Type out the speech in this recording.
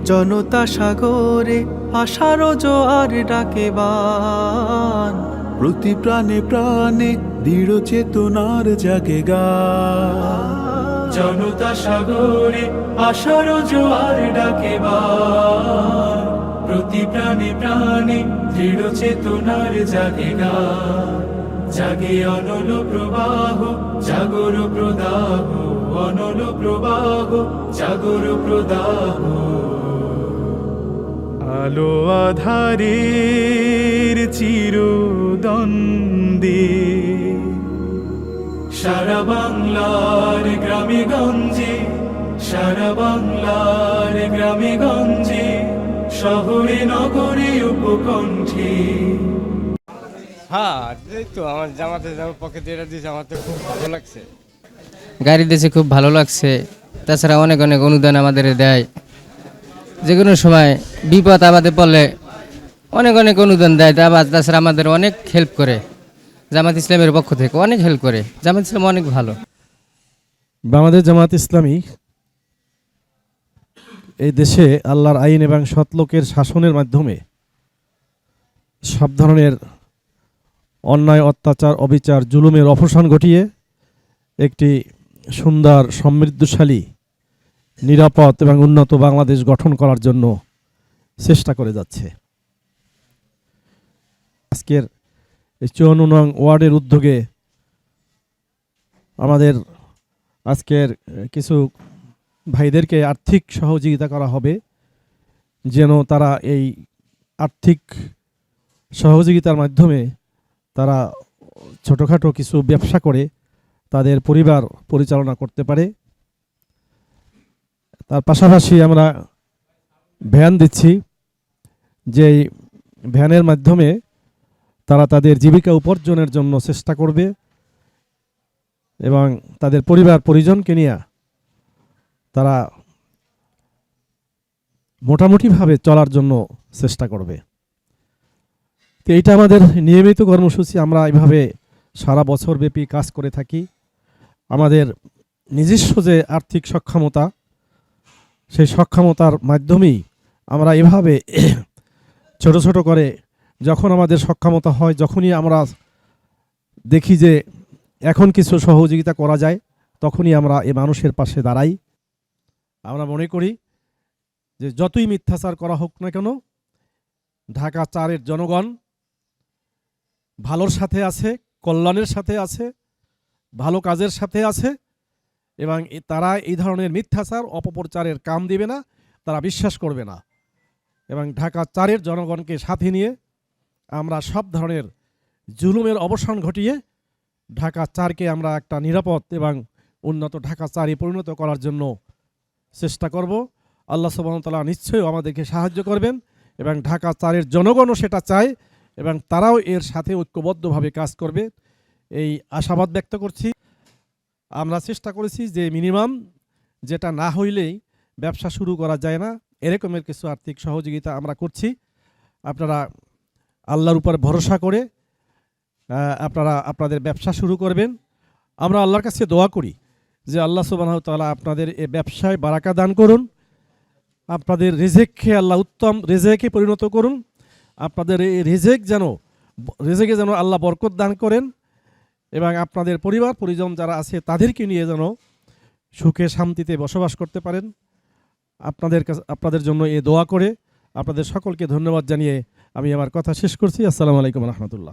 জনতা সাগরে আশার জোয়ার ডাকে বান, প্রতি প্রাণে প্রাণে দৃঢ় চেতনার জাগে গান। জনতা সাগরে আশার জোয়ার ডাকে বান, প্রতি প্রাণে প্রাণে দৃঢ় চেতনার জাগে গান। জাগে অনল প্রবাহ, জাগর প্রদাহ, অনল প্রবাহ, জাগর প্রদাহ। আলো আধারের চিরদ্বন্দ্বে সারা বাংলার গ্রামে গঞ্জে, সারা বাংলার গ্রামে গঞ্জে, শহরে নগরে উপকণ্ঠে। হ্যাঁ, এই তো আমার জামাতের পক্ষে যেটা দিয়েছে আমার তো খুব ভালো লাগছে। গাড়ি দিয়েছে, খুব ভালো লাগছে। তাছাড়া অনেক অনেক অনুদান আমাদের দেয়, যে কোনো সময় বিপদ আপদে পড়লে অনেক অনেক অনুদান দেয়। আবার তাছাড়া আমাদের অনেক হেল্প করে, জামাত ইসলামের পক্ষ থেকে অনেক হেল্প করে। জামাত ইসলাম অনেক ভালো। বাংলাদেশ জামাত ইসলামী এই দেশে আল্লাহর আইন এবং সৎ লোকের শাসনের মাধ্যমে সব ধরনের অন্যায়, অত্যাচার, অবিচার, জুলুমের অবসান ঘটিয়ে একটি সুন্দর, সমৃদ্ধশালী, নিরাপদ এবং উন্নত বাংলাদেশ গঠন করার জন্য চেষ্টা করে যাচ্ছে। আজকের 54 নং ওয়ার্ডের উদ্যোগে আমাদের আজকের কিছু ভাইদেরকে আর্থিক সহযোগিতা করা হবে, যেন তারা এই আর্থিক সহযোগিতার মাধ্যমে তারা ছোটোখাটো কিছু ব্যবসা করে তাদের পরিবার পরিচালনা করতে পারে। তার পাশাপাশি আমরা ভ্যান দিচ্ছি, যেই ভ্যানের মাধ্যমে তারা তাদের জীবিকা উপার্জনের জন্য চেষ্টা করবে এবং তাদের পরিবার পরিজনকে নিয়ে তারা মোটামুটিভাবে চলার জন্য চেষ্টা করবে। তো এইটা আমাদের নিয়মিত কর্মসূচি। আমরা এইভাবে সারা বছর ব্যাপী কাজ করে থাকি। আমাদের নিজস্ব যে আর্থিক সক্ষমতা, সেই সক্ষমতার মাধ্যমেই আমরা এভাবে ছোট ছোট করে, যখন আমাদের সক্ষমতা হয়, যখনই আমরা দেখি যে এখন কিছু সহযোগিতা করা যায়, তখনই আমরা এই মানুষের পাশে দাঁড়াই। আমরা মনে করি যে যতই মিথ্যাচার করা হোক না কেন, ঢাকা 4-এর জনগণ ভালোর সাথে আছে, কল্যাণের সাথে আছে, ভালো কাজের সাথে আছে এবং তারা এই ধরনের মিথ্যাচার, অপপ্রচারের কাম দিবে না, তারা বিশ্বাস করবে না। এবং ঢাকা 4-এর জনগণকে সাথে নিয়ে আমরা সব ধরনের জুলুমের অবসান ঘটিয়ে ঢাকা 4কে আমরা একটা নিরাপদ এবং উন্নত ঢাকা 4-এ পরিণত করার জন্য চেষ্টা করব। আল্লাহ সুবহানাহু ওয়া তাআলা নিশ্চয়ই আমাদেরকে সাহায্য করবেন এবং ঢাকা 4-এর জনগণও সেটা চায় এবং তারাও এর সাথে ঐক্যবদ্ধভাবে কাজ করবে, এই আশাবাদ ব্যক্ত করছি। আমরা চেষ্টা করেছি যে মিনিমাম যেটা না হইলেই ব্যবসা শুরু করা যায় না, এরকমের কিছু আর্থিক সহযোগিতা আমরা করছি। আপনারা আল্লাহর উপর ভরসা করে আপনারা আপনাদের ব্যবসা শুরু করবেন। আমরা আল্লাহর কাছে দোয়া করি যে আল্লাহ সুবহানাহু ওয়া তাআলা আপনাদের এই ব্যবসায় বারাকা দান করুন, আপনাদের রিজিককে আল্লাহ উত্তম রিজিকে পরিণত করুন, আপনাদের এই রিজিকে যেন আল্লাহ বরকত দান করেন এবং আপনাদের পরিবার পরিজন যারা আছে তাদেরকে নিয়ে যেন সুখে শান্তিতে বসবাস করতে পারেন। আপনাদের জন্য এই দোয়া করে আপনাদের সকলকে ধন্যবাদ জানিয়ে আমি আমার কথা শেষ করছি। আসসালামু আলাইকুম ওয়া রাহমাতুল্লাহ।